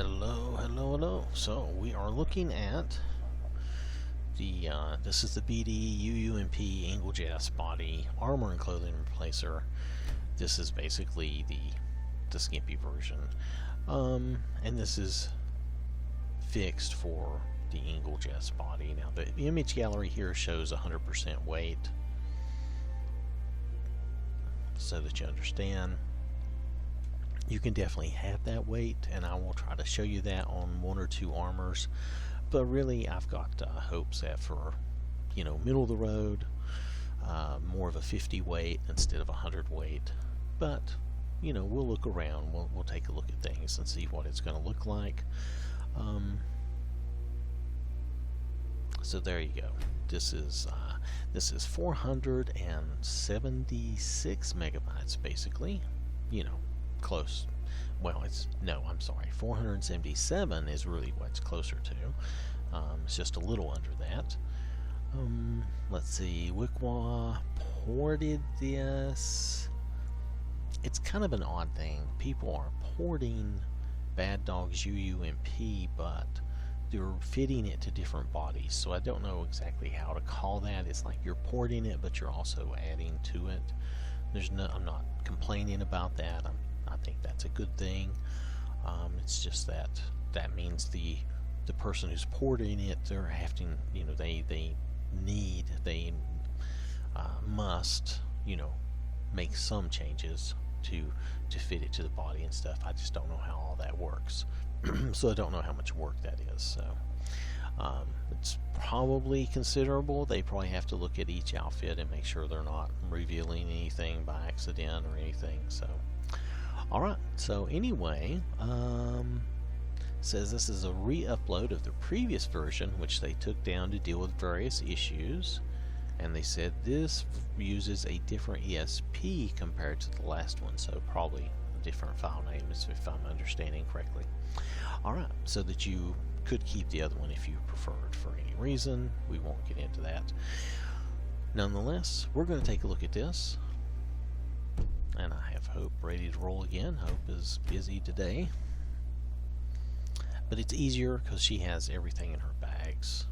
Hello, hello, hello. So we are looking at the this is the BD UUNP EngelJess body armor and clothing replacer. This is basically the skimpy version, and this is fixed for the EngelJess body. Now the image gallery here shows 100% weight, so that you understand. You can definitely have that weight, and I will try to show you that on one or two armors, but really I've got Hope set for, middle of the road, more of a 50 weight instead of 100 weight. But we'll look around, we'll take a look at things and see what it's going to look like. So there you go. This is 476 megabytes basically. Close. Well, I'm sorry, 477 is really what's closer to. It's just a little under that. Let's see, Wikwa ported this. It's kind of an odd thing. People are porting Bad Dogs UUNP, but they're fitting it to different bodies, so I don't know exactly how to call that. It's like you're porting it, but you're also adding to it. I'm not complaining about that. I think that's a good thing. It's just that means the person who's porting it, they're having, they must, make some changes to fit it to the body and stuff. I just don't know how all that works. So I don't know how much work that is. So it's probably considerable. They probably have to look at each outfit and make sure they're not revealing anything by accident or anything. So alright, so anyway, says this is a re-upload of the previous version, which they took down to deal with various issues, and they said this uses a different ESP compared to the last one, so probably a different file name, if I'm understanding correctly. Alright, so that you could keep the other one if you preferred for any reason. We won't get into that. Nonetheless, we're going to take a look at this. And I have Hope ready to roll again. Hope is busy today. But it's easier because she has everything in her bags.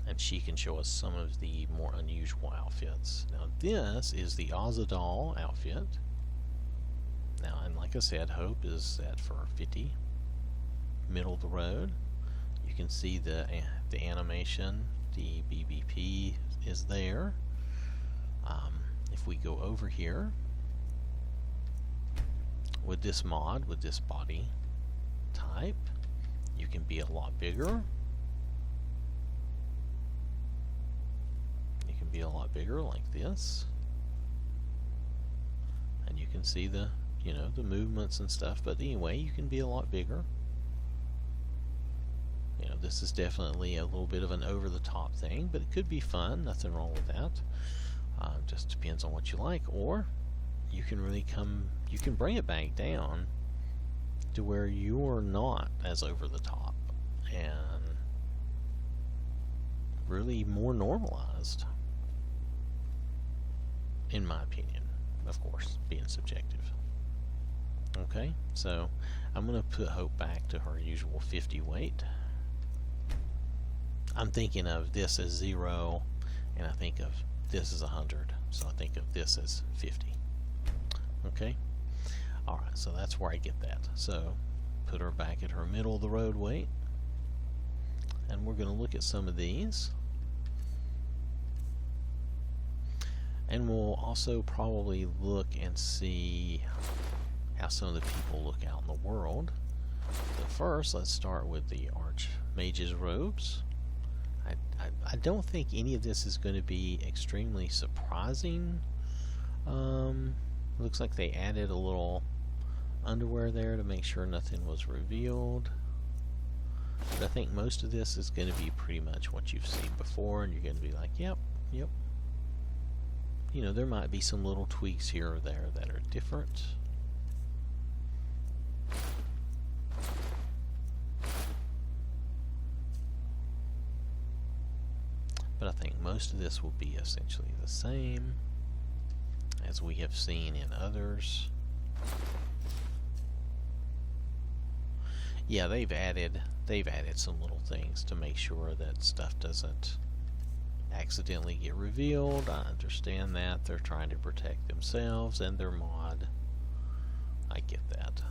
And she can show us some of the more unusual outfits. Now this is the Azadal outfit. Now, and like I said, Hope is set for 50. Middle of the road. You can see the animation. The BBP is there. If we go over here, with this mod, with this body type, you can be a lot bigger. You can be a lot bigger like this. And you can see the, the movements and stuff, but anyway, you can be a lot bigger. This is definitely a little bit of an over-the-top thing, but it could be fun. Nothing wrong with that. Just depends on what you like. Or you can you can bring it back down to where you're not as over the top and really more normalized, in my opinion, of course, being subjective. Okay, so I'm going to put Hope back to her usual 50 weight. I'm thinking of this as 0, and I think of this as 100, so I think of this as 50. Okay? Alright, so that's where I get that. So, put her back at her middle of the road weight. And we're going to look at some of these. And we'll also probably look and see how some of the people look out in the world. But first, let's start with the Archmage's robes. I don't think any of this is going to be extremely surprising. Looks like they added a little underwear there to make sure nothing was revealed. But I think most of this is going to be pretty much what you've seen before, and you're going to be like, yep. There might be some little tweaks here or there that are different. But I think most of this will be essentially the same as we have seen in others. Yeah, they've added some little things to make sure that stuff doesn't accidentally get revealed. I understand that. They're trying to protect themselves and their mod. I get that.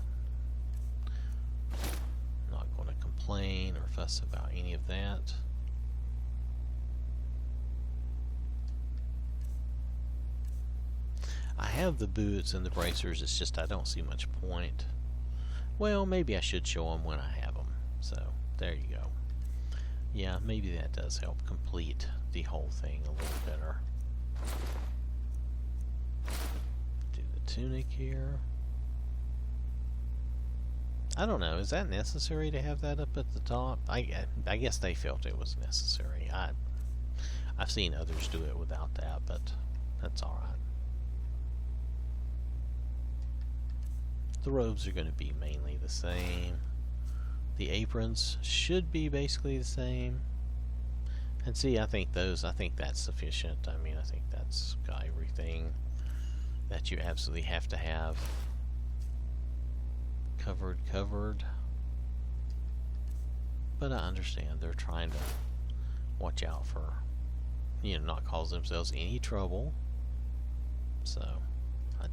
Not going to complain or fuss about any of that. I have the boots and the bracers, it's just I don't see much point. Well, maybe I should show them when I have them. So, there you go. Yeah, maybe that does help complete the whole thing a little better. Do the tunic here. I don't know, is that necessary to have that up at the top? I guess they felt it was necessary. I've seen others do it without that, but that's alright. The robes are going to be mainly the same. The aprons should be basically the same. And see, I think that's sufficient. I mean, I think that's got everything that you absolutely have to have covered. But I understand they're trying to watch out for, not cause themselves any trouble. So, I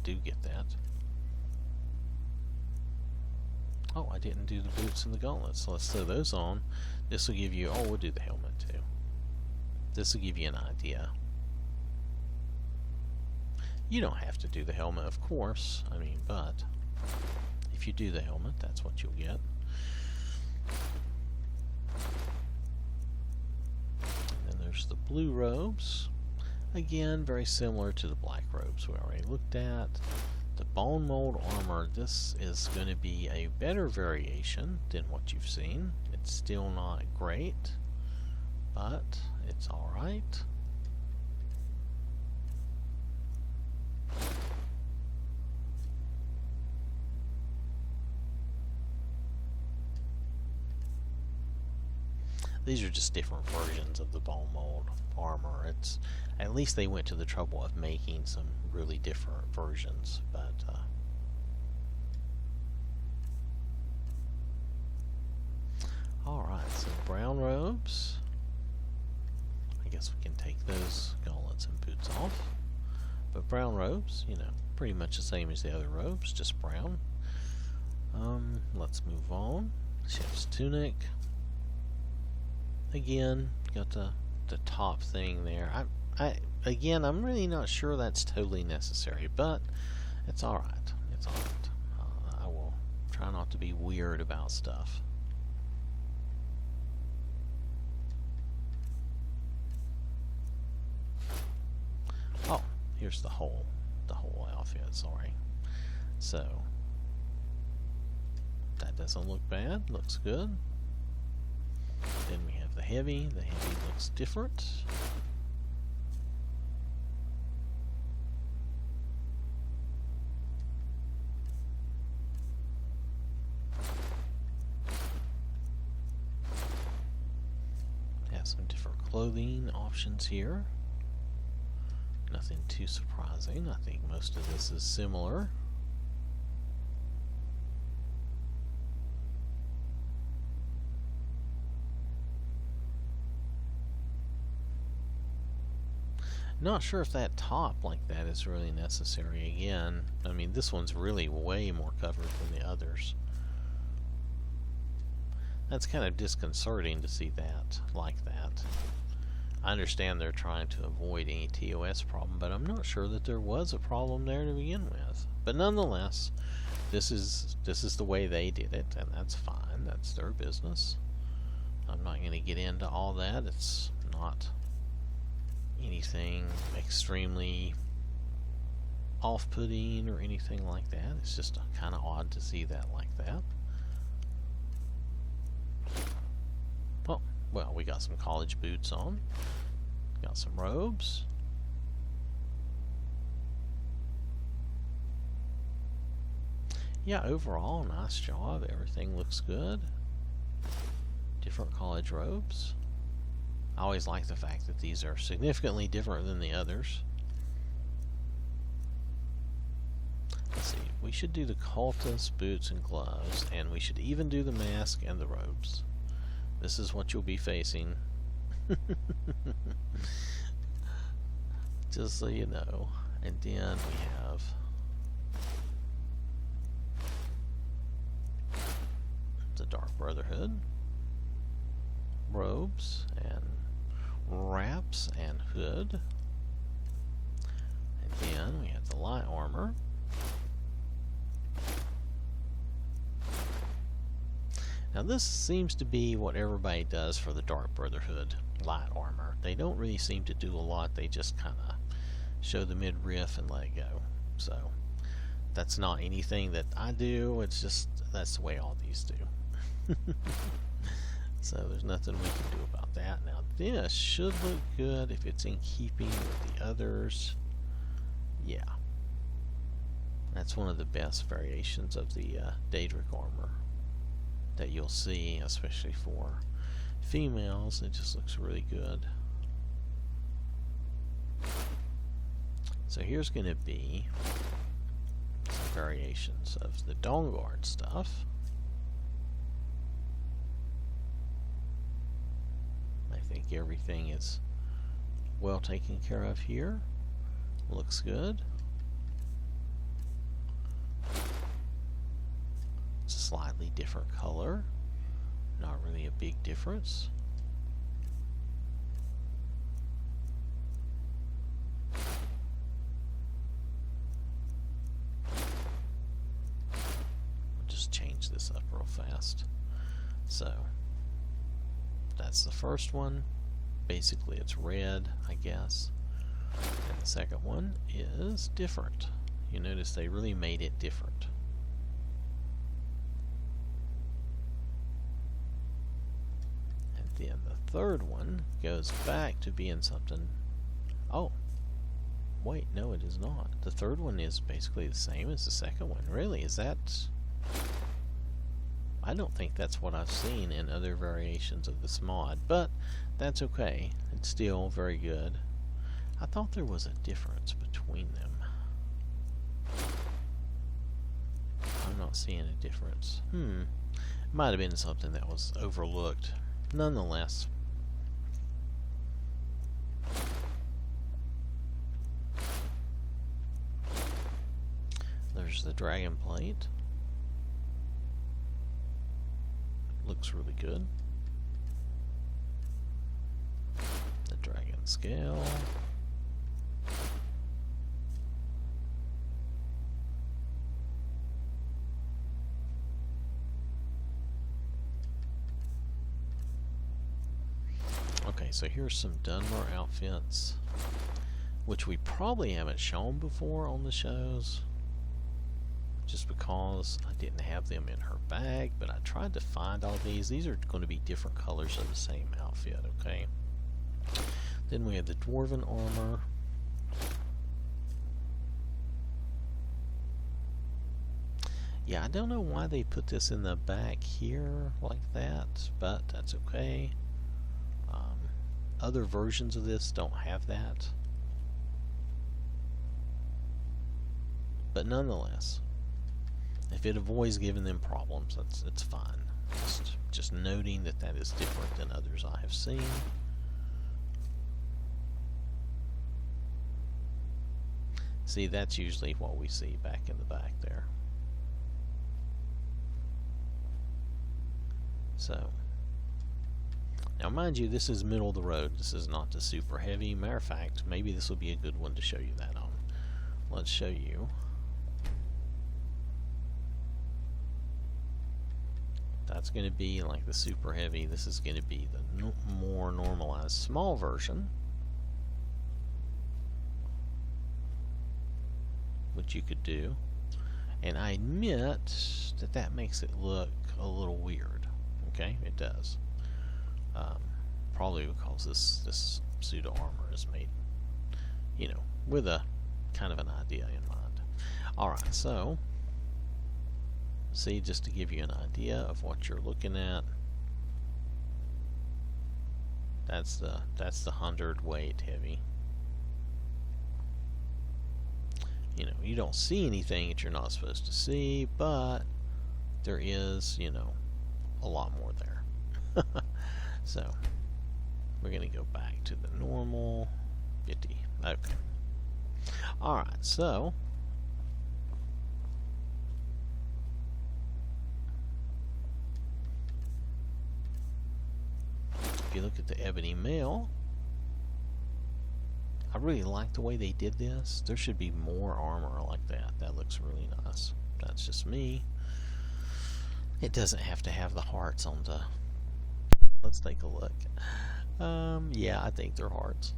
do get that. Oh, I didn't do the boots and the gauntlets, so let's throw those on. This will give you, we'll do the helmet too. This will give you an idea. You don't have to do the helmet, of course, but if you do the helmet, that's what you'll get. And then there's the blue robes. Again, very similar to the black robes we already looked at. The bone mold armor, this is going to be a better variation than what you've seen. It's still not great, but it's alright. These are just different versions of the bone mold armor. It's at least they went to the trouble of making some really different versions, but alright, so brown robes. I guess we can take those gauntlets and boots off. But brown robes, pretty much the same as the other robes, just brown. Let's move on. Chef's tunic. Again, got the top thing there. Again, I'm really not sure that's totally necessary, but it's alright. It's alright. I will try not to be weird about stuff. Oh, here's the whole outfit, sorry. So, that doesn't look bad, looks good. Then we have the heavy looks different. Have some different clothing options here. Nothing too surprising. I think most of this is similar. Not sure if that top like that is really necessary again. This one's really way more covered than the others. That's kind of disconcerting to see that like that. I understand they're trying to avoid any TOS problem, but I'm not sure that there was a problem there to begin with. But nonetheless, this is the way they did it, and that's fine. That's their business. I'm not going to get into all that. It's not anything extremely off-putting or anything like that. It's just kind of odd to see that like that. Well, we got some college boots on. Got some robes. Yeah, overall, nice job. Everything looks good. Different college robes. I always like the fact that these are significantly different than the others. Let's see, we should do the cultist boots and gloves, and we should even do the mask and the robes. This is what you'll be facing. Just so you know. And then we have the Dark Brotherhood, robes and wraps and hood. And then we have the light armor. Now this seems to be what everybody does for the Dark Brotherhood light armor. They don't really seem to do a lot. They just kind of show the midriff and let it go. So that's not anything that I do. It's just that's the way all these do. So there's nothing we can do about that. Now this should look good if it's in keeping with the others. Yeah, that's one of the best variations of the Daedric armor that you'll see, especially for females. It just looks really good. So here's going to be some variations of the Dawnguard stuff. I think everything is well taken care of here. Looks good. It's a slightly different color. Not really a big difference. Just change this up real fast. So that's the first one. Basically it's red, I guess. And the second one is different. You notice they really made it different. And then the third one goes back to being something. Oh, wait, no it is not. The third one is basically the same as the second one. Really? Is that... I don't think that's what I've seen in other variations of this mod, but that's okay. It's still very good. I thought there was a difference between them. I'm not seeing a difference. Might have been something that was overlooked. Nonetheless. There's the dragon plate. Looks really good. The dragon scale. Okay, so here's some Dunmer outfits, which we probably haven't shown before on the shows, just because I didn't have them in her bag, but I tried to find all these. These are going to be different colors of the same outfit, okay? Then we have the Dwarven Armor. Yeah, I don't know why they put this in the back here like that, but that's okay. Other versions of this don't have that. But nonetheless, if it avoids giving them problems, it's fine. Just noting that that is different than others I have seen. See, that's usually what we see back in the back there. So, now mind you, this is middle of the road. This is not the super heavy. Matter of fact, maybe this will be a good one to show you that on. Let's show you. That's going to be like the super heavy. This is going to be the more normalized small version, which you could do. And I admit that that makes it look a little weird. Okay, it does. Probably because this pseudo armor is made, you know, with a kind of an idea in mind. Alright, so see, just to give you an idea of what you're looking at, that's the 100 weight heavy. You know, you don't see anything that you're not supposed to see, but there is, you know, a lot more there. So, we're going to go back to the normal 50. Okay. Alright, so if you look at the ebony mail, I really like the way they did this. There should be more armor like that. That looks really nice. That's just me. It doesn't have to have the hearts on the... Let's take a look. Yeah, I think they're hearts.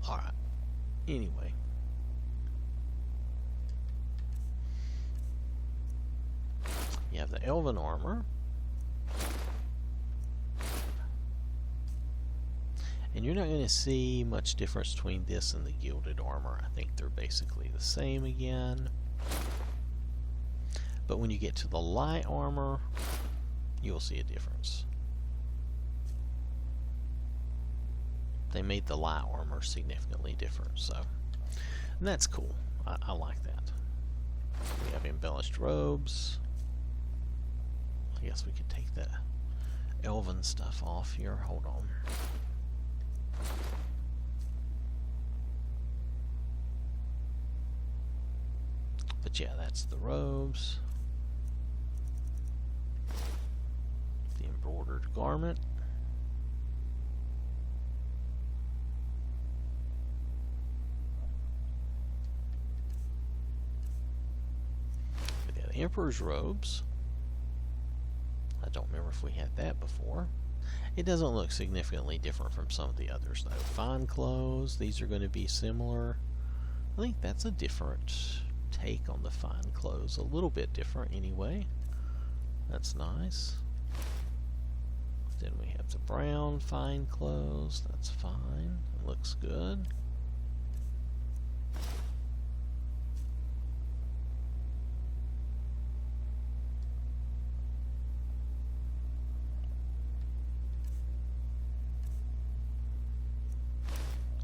Alright. Anyway. You have the Elven Armor. And you're not going to see much difference between this and the Gilded Armor. I think they're basically the same again. But when you get to the Light Armor, you'll see a difference. They made the Light Armor significantly different, so... And that's cool. I like that. We have embellished robes. I guess we could take the Elven stuff off here. Hold on. But yeah, that's the robes. The embroidered garment. We got the Emperor's robes. I don't remember if we had that before. It doesn't look significantly different from some of the others though. Fine clothes, these are going to be similar. I think that's a different take on the fine clothes. A little bit different anyway. That's nice. Then we have the brown fine clothes. That's fine. It looks good.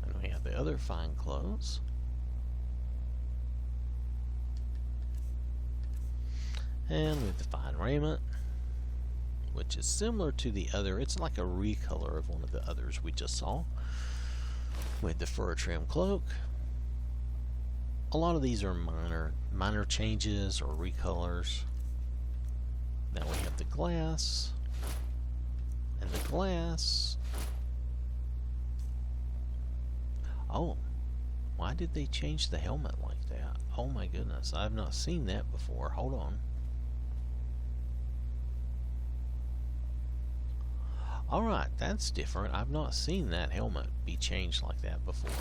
And we have the other fine clothes. And with the fine raiment, which is similar to the other. It's like a recolor of one of the others we just saw. With the fur trim cloak. A lot of these are minor changes or recolors. Now we have the glass. And the glass. Oh, why did they change the helmet like that? Oh my goodness, I've not seen that before. Hold on. Alright, that's different. I've not seen that helmet be changed like that before.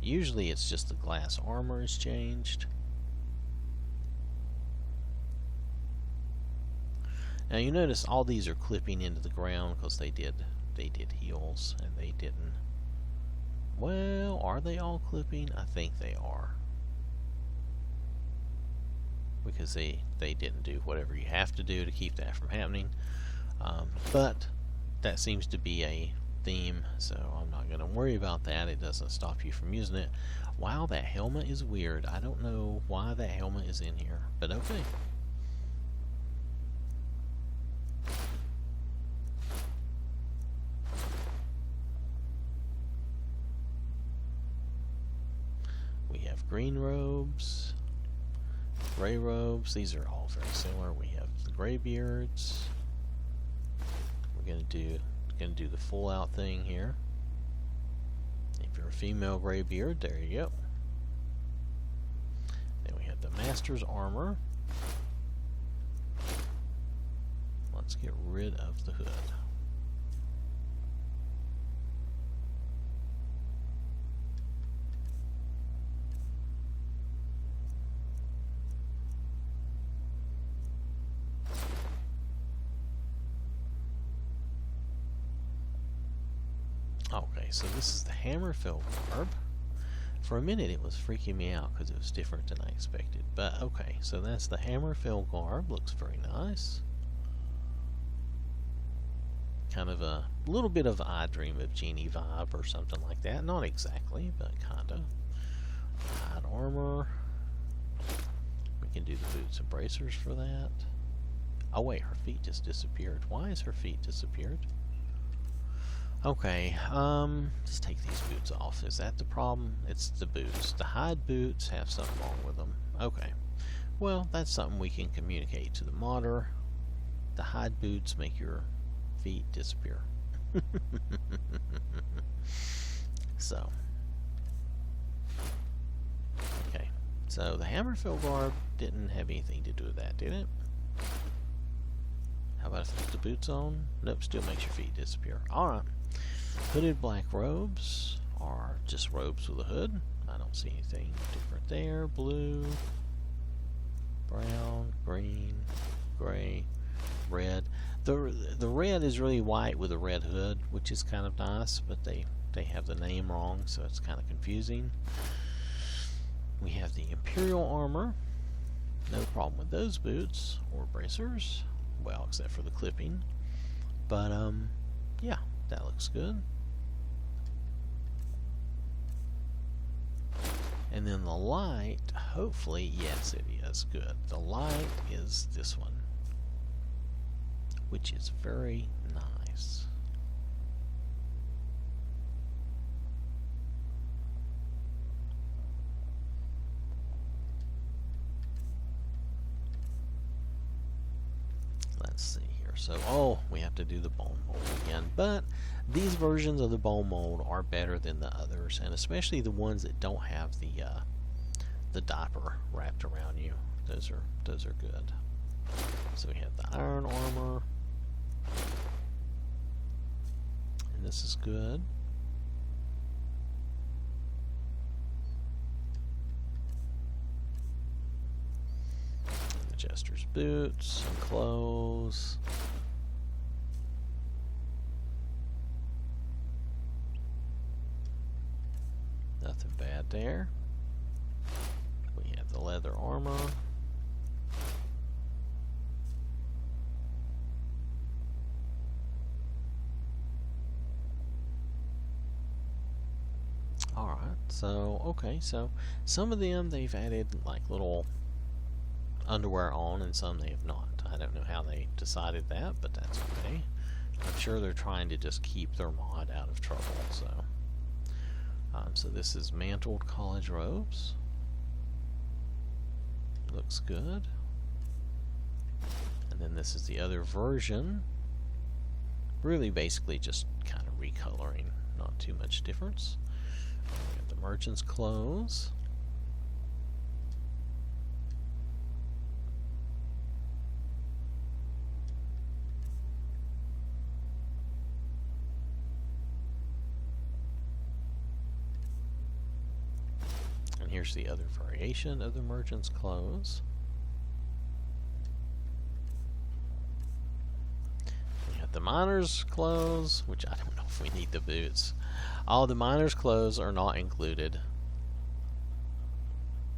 Usually it's just the glass armor is changed. Now you notice all these are clipping into the ground because they did heels and they didn't. Well, are they all clipping? I think they are. Because they didn't do whatever you have to do to keep that from happening. But that seems to be a theme, so I'm not going to worry about that. It doesn't stop you from using it. Wow, that helmet is weird. I don't know why that helmet is in here, but okay. We have green robes, gray robes. These are all very similar. We have the gray beards. We're gonna do the full out thing here. If you're a female gray beard, there you go. Then we have the Master's Armor. Let's get rid of the hood. Okay, so this is the Hammerfell garb. For a minute it was freaking me out because it was different than I expected. But okay, so that's the Hammerfell garb. Looks very nice. kind of a little bit of I Dream of Jeannie vibe or something like that. Not exactly, but kind of. Hide armor. We can do the boots and bracers for that. Oh wait, her feet just disappeared. Why is her feet disappeared? Okay, let's take these boots off. Is that the problem? It's the boots. The hide boots have something wrong with them. Okay. Well, that's something we can communicate to the modder. The hide boots make your feet disappear. So. Okay. So the Hammerfell garb didn't have anything to do with that, did it? How about if I put the boots on? Nope, still makes your feet disappear. Alright. Hooded black robes are just robes with a hood. I don't see anything different there. Blue, brown, green, gray, red. The red is really white with a red hood, which is kind of nice, but they have the name wrong, so it's kind of confusing. We have the Imperial Armor. No problem with those boots or bracers. Well, except for the clipping. But, yeah, that looks good. And then the light, hopefully, yes, it is good. The light is this one, which is very nice. Let's see here. So, oh, we have to do the bone mold again. But these versions of the bone mold are better than the others, and especially the ones that don't have the diaper wrapped around you. Those are good. So we have the iron armor, and this is good. Jester's boots and clothes. Nothing bad there. We have the leather armor. Alright, so, okay, so some of them they've added like little underwear on, and some they have not. I don't know how they decided that, but that's okay. I'm sure they're trying to just keep their mod out of trouble. So this is Mantled college robes. Looks good. And then this is the other version. Really, basically just kind of recoloring, not too much difference. We have the merchant's clothes. Here's the other variation of the merchant's clothes. We have the miner's clothes, which I don't know if we need the boots. All the miner's clothes are not included.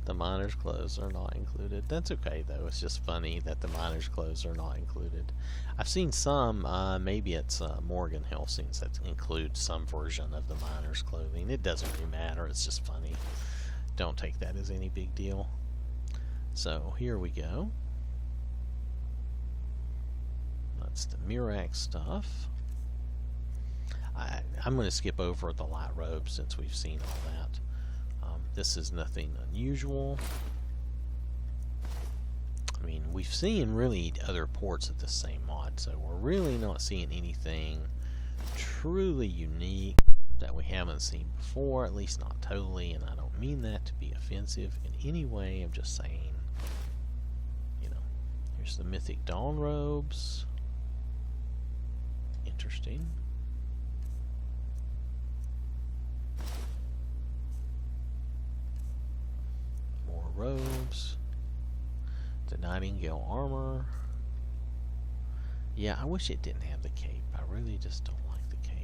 The miner's clothes are not included. That's okay though, it's just funny that the miner's clothes are not included. I've seen some, maybe it's Morgan Helsing's that includes some version of the miner's clothing. It doesn't really matter, it's just funny. Don't take that as any big deal. So here we go. That's the Mirac stuff. I'm going to skip over the light robe since we've seen all that. This is nothing unusual. I mean, we've seen really other ports of the same mod, so we're really not seeing anything truly unique that we haven't seen before, at least not totally, and I don't mean that to be offensive in any way. I'm just saying, you know, here's the Mythic Dawn robes. Interesting. More robes. The Nightingale armor. Yeah, I wish it didn't have the cape. I really just don't like the cape.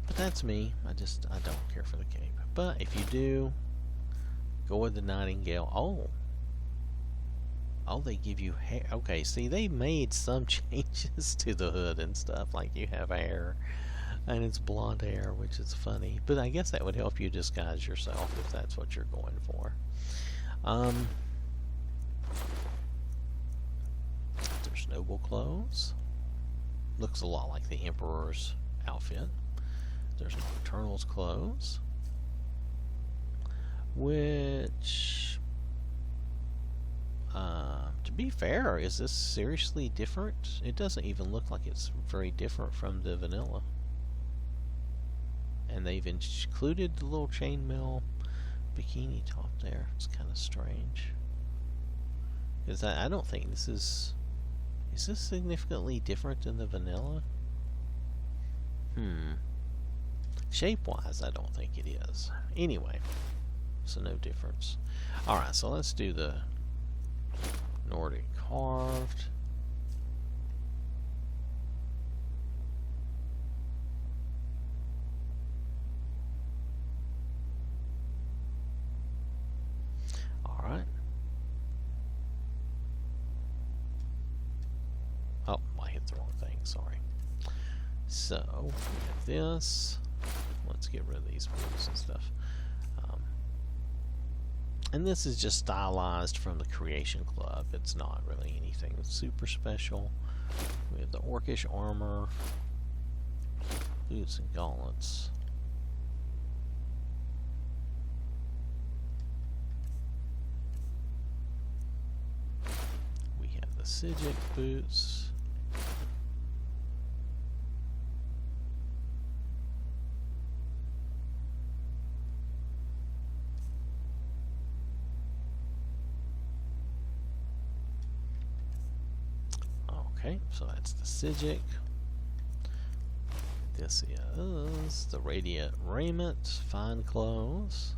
But that's me. I don't care for the cape. But if you do, go with the Nightingale. Oh. Oh, they give you hair. Okay, see, they made some changes to the hood and stuff. Like you have hair, and it's blonde hair, which is funny. But I guess that would help you disguise yourself if that's what you're going for. There's noble clothes. Looks a lot like the Emperor's outfit. There's Nocturnal's clothes, which, to be fair, is this seriously different? It doesn't even look like it's very different from the vanilla. And they've included the little chainmail bikini top there. It's kind of strange. Because I don't think this is... Is this significantly different than the vanilla? Shape-wise, I don't think it is. Anyway, so no difference. Alright, so let's do the Nordic Carved. Alright. Oh, I hit the wrong thing, sorry. So, we have this. Let's get rid of these boots and stuff. And this is just stylized from the Creation Club. It's not really anything super special. We have the Orcish Armor, boots and gauntlets. We have the Sijic boots. Okay, so that's the Sijic. This is the Radiant Raiment, fine clothes,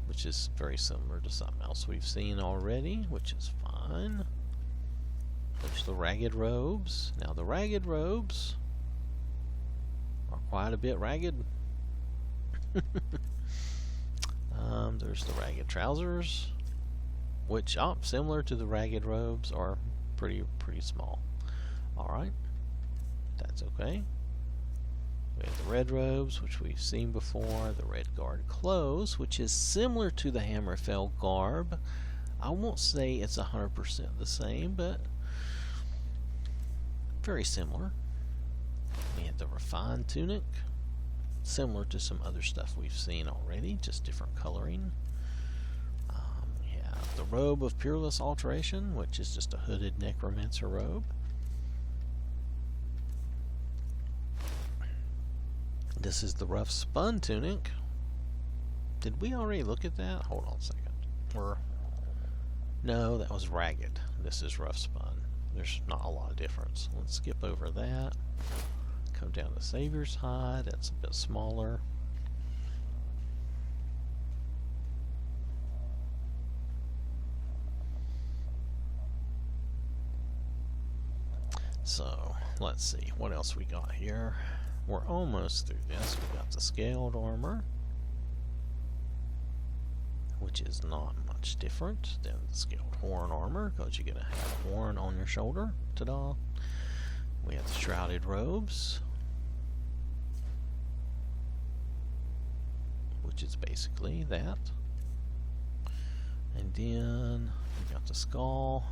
which is very similar to something else we've seen already, which is fine. There's the Ragged Robes. Now the Ragged Robes are quite a bit ragged. There's the Ragged Trousers, which, similar to the Ragged Robes, are pretty small. Alright, that's okay. We have the Red Robes, which we've seen before. The Red Guard Clothes, which is similar to the Hammerfell garb. I won't say it's 100% the same, but very similar. We have the Refined Tunic, similar to some other stuff we've seen already, just different coloring. The Robe of Peerless Alteration, which is just a hooded necromancer robe. This is the Rough Spun Tunic. Did we already look at that? Hold on a second. No, that was Ragged. This is Rough Spun. There's not a lot of difference. Let's skip over that. Come down to Savior's Hide. That's a bit smaller. So, let's see, what else we got here? We're almost through this. We got the Scaled Armor, which is not much different than the Scaled Horn Armor, because you're going to have a horn on your shoulder. Ta-da! We have the Shrouded Robes, which is basically that. And then we got the Skull.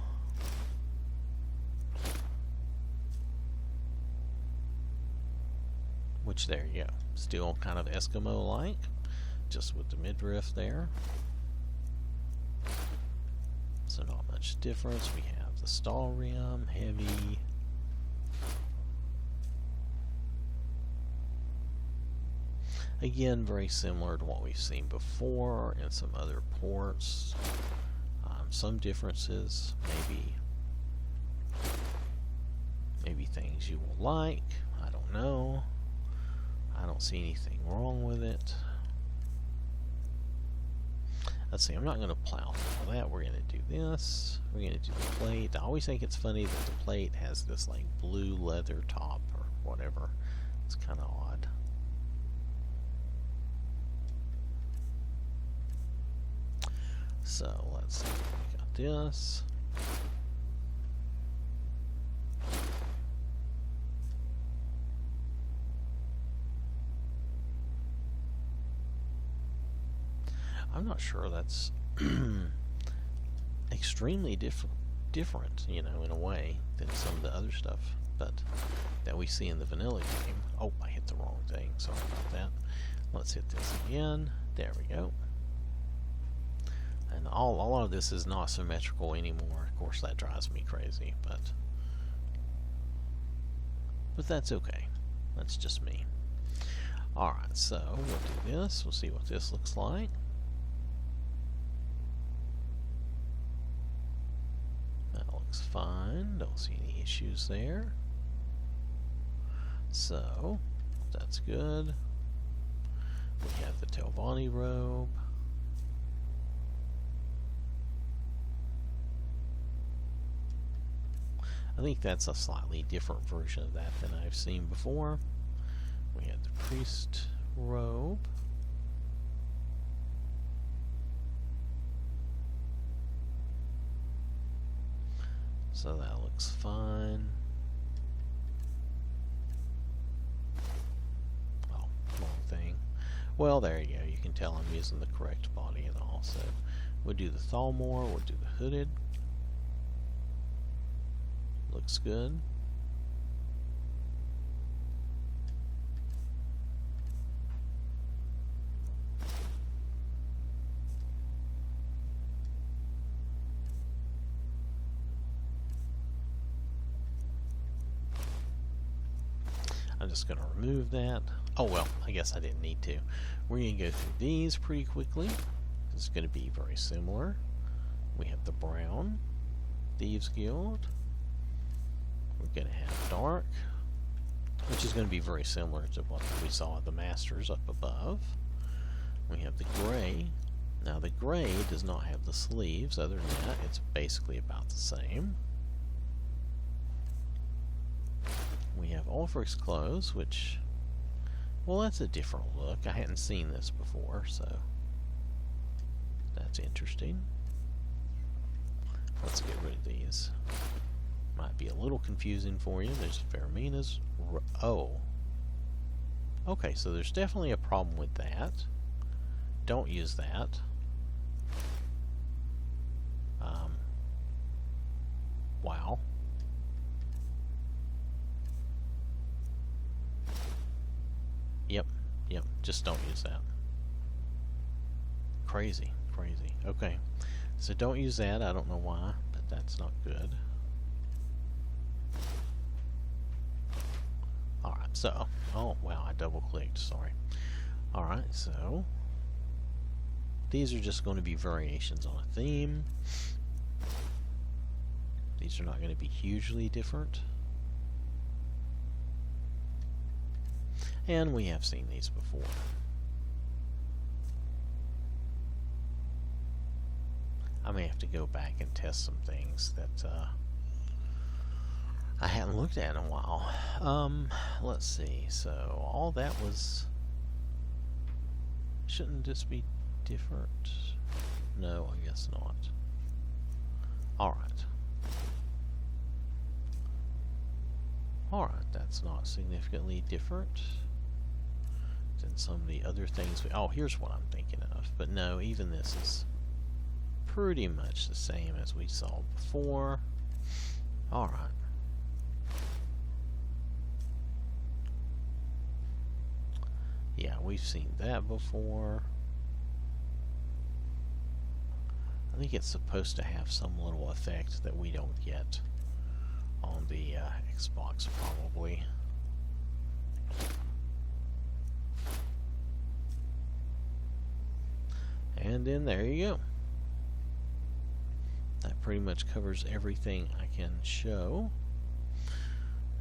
Which, there you go. Still kind of Eskimo-like, just with the midriff there. So not much difference. We have the Stall Rim, heavy. Again, very similar to what we've seen before in some other ports. Some differences, maybe things you will like. I don't know. I don't see anything wrong with it. Let's see, I'm not going to plow through that. We're going to do this. We're going to do the plate. I always think it's funny that the plate has this like blue leather top or whatever. It's kind of odd. So let's see. We got this. I'm not sure that's extremely different, you know, in a way, than some of the other stuff, but that we see in the vanilla game. Oh, I hit the wrong thing. Sorry about that. Let's hit this again. There we go. And a lot of this is not symmetrical anymore. Of course, that drives me crazy, but that's okay. That's just me. Alright, so we'll do this. We'll see what this looks like. That looks fine. Don't see any issues there. So, that's good. We have the Telvanni robe. I think that's a slightly different version of that than I've seen before. We have the priest robe. So that looks fine. Oh, wrong thing. Well, there you go. You can tell I'm using the correct body and all. So we'll do the Thalmor, we'll do the hooded. Looks good. I'm just going to remove that. Oh well, I guess I didn't need to. We're going to go through these pretty quickly. It's going to be very similar. We have the brown, Thieves Guild. We're going to have dark, which is going to be very similar to what we saw at the Masters up above. We have the gray. Now the gray does not have the sleeves. Other than that, it's basically about the same. We have Ulfric's clothes, which, well, that's a different look. I hadn't seen this before, so that's interesting. Let's get rid of these. Might be a little confusing for you. There's Faramina's. Oh. Okay, so there's definitely a problem with that. Don't use that. Wow. Yep, just don't use that. Crazy. Okay, so don't use that. I don't know why, but that's not good. Alright, so, oh wow, I double clicked, sorry. Alright, so these are just going to be variations on a theme. These are not going to be hugely different. And we have seen these before. I may have to go back and test some things that I haven't looked at in a while. Let's see. So all that was... Shouldn't this be different? No, I guess not. Alright. Alright, that's not significantly different than some of the other things. Oh, here's what I'm thinking of. But no, even this is pretty much the same as we saw before. Alright. Yeah, we've seen that before. I think it's supposed to have some little effect that we don't get on the Xbox, probably. And then there you go. That pretty much covers everything I can show.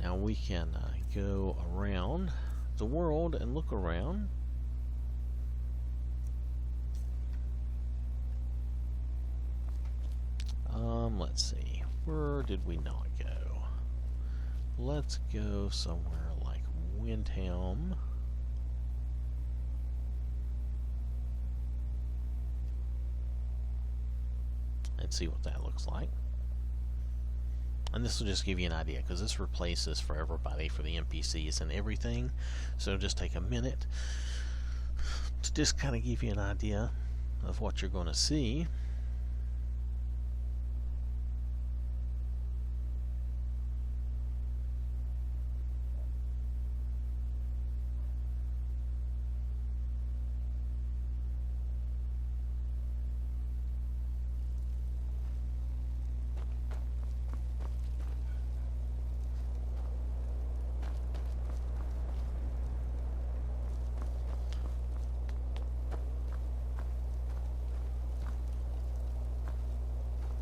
Now we can go around the world and look around. Let's see, where did we not go? Let's go somewhere like Windhelm. and see what that looks like. And this will just give you an idea, because this replaces for everybody, for the NPCs and everything. So just take a minute to just kind of give you an idea of what you're going to see.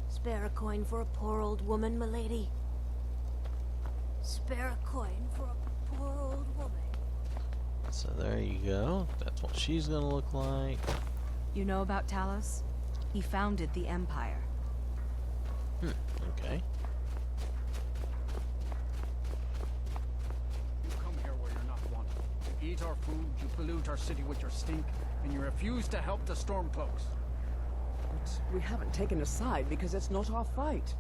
Spare a coin for a poor old woman, milady. Spare a coin for a poor old woman. So there you go. That's what she's gonna look like. You know about Talos? He founded the Empire. Okay. You come here where you're not wanted. You eat our food, you pollute our city with your stink, and you refuse to help the Stormcloaks. But we haven't taken a side because it's not our fight.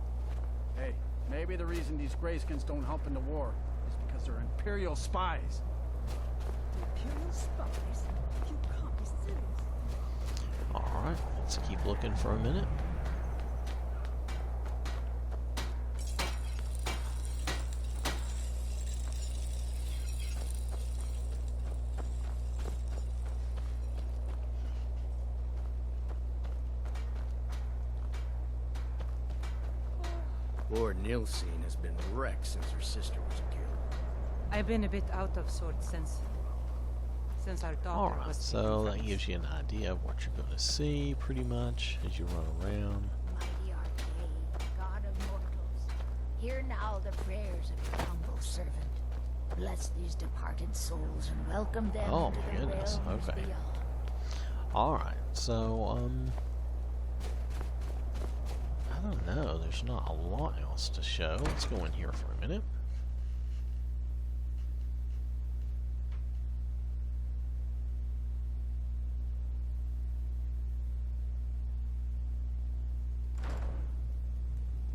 Hey, maybe the reason these Greyskins don't help in the war is because they're Imperial spies. Imperial spies? You can't be serious. Alright, let's keep looking for a minute. Lord Nilsine has been wrecked since her sister was killed. I've been a bit out of sorts since our daughter Alright, was so taken that from gives us. you an idea of what you're going to see, pretty much, as you run around. Mighty Arcade, God of mortals, hear now the prayers of your humble servant. Bless these departed souls and welcome them Oh, to my the goodness, realms okay. beyond. Alright, so, I don't know, there's not a lot else to show. Let's go in here for a minute.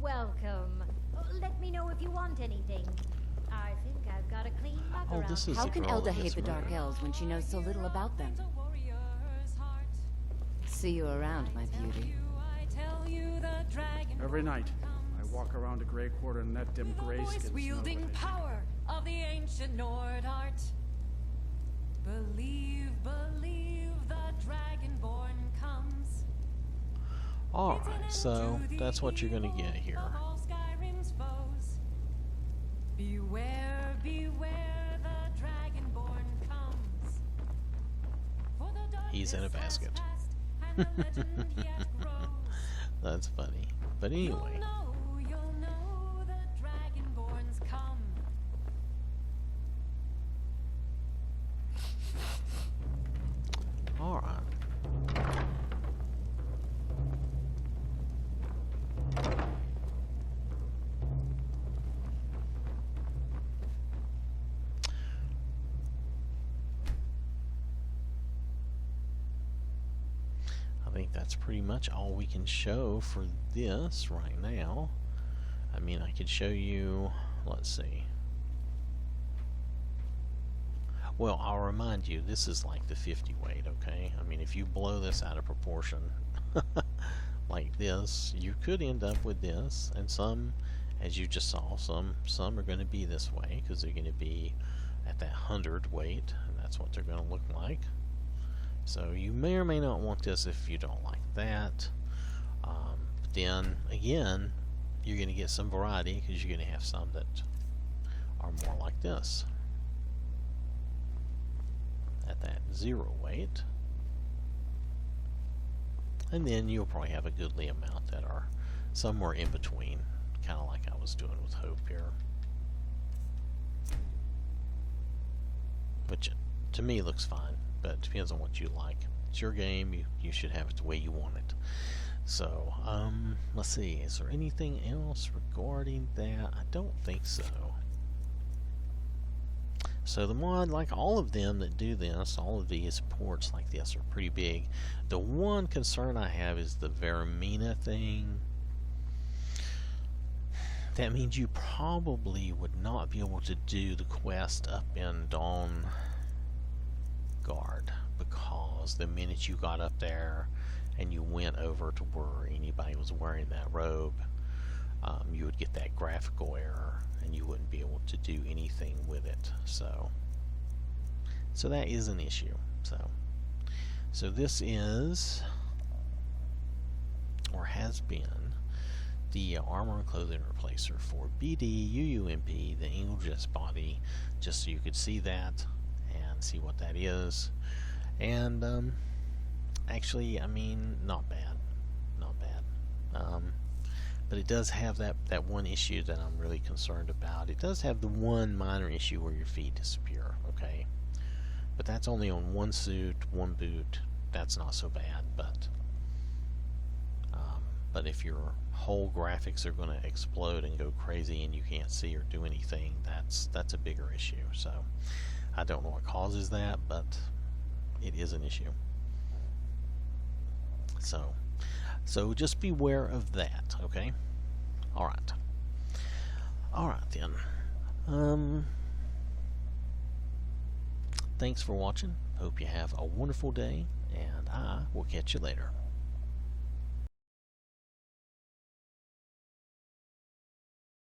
Welcome. Let me know if you want anything. I think I've got a clean mug Oh, around. this is How the can girl Elda that hate gets the Dark murdered. Elves when she knows so little about them? See you around, my beauty. Every night, I walk around the Grey Quarter and let them Greyskins know what they think. Power of the ancient Nord art. Believe the Dragonborn comes. Alright, so that's what you're going to get here. Of all Skyrim's foes. Beware, beware, the Dragonborn comes. For the He's in a darkness has basket. passed, and the legend yet grows. That's funny. But anyway, You'll know the Dragonborns come. alright. I think that's pretty much all we can show for this right now. I mean, I could show you, let's see. Well, I'll remind you, this is like the 50 weight, okay? I mean, if you blow this out of proportion like this, you could end up with this, and some, as you just saw, some are going to be this way because they're going to be at that 100 weight, and that's what they're going to look like. So you may or may not want this if you don't like that. Then again, you're going to get some variety because you're going to have some that are more like this at that 0 weight, and then you'll probably have a goodly amount that are somewhere in between, kind of like I was doing with Hope here, which to me looks fine, but it depends on what you like. It's your game, you should have it the way you want it. So, let's see, is there anything else regarding that? I don't think so. So the mod, like all of them that do this, all of these ports like this are pretty big. The one concern I have is the Varamina thing. that means you probably would not be able to do the quest up in Dawn Guard, because the minute you got up there and you went over to where anybody was wearing that robe, you would get that graphical error and you wouldn't be able to do anything with it. So that is an issue. So this is, or has been, the armor and clothing replacer for BD UUNP, the EngelJess body, just so you could see that and see what that is. And actually, I mean, not bad. But it does have that one issue that I'm really concerned about. It does have the one minor issue where your feet disappear, okay? But that's only on one suit, one boot. That's not so bad, but if your whole graphics are going to explode and go crazy and you can't see or do anything, that's a bigger issue. So I don't know what causes that, but it is an issue. So just beware of that, okay? Alright then. Thanks for watching. Hope you have a wonderful day, and I will catch you later.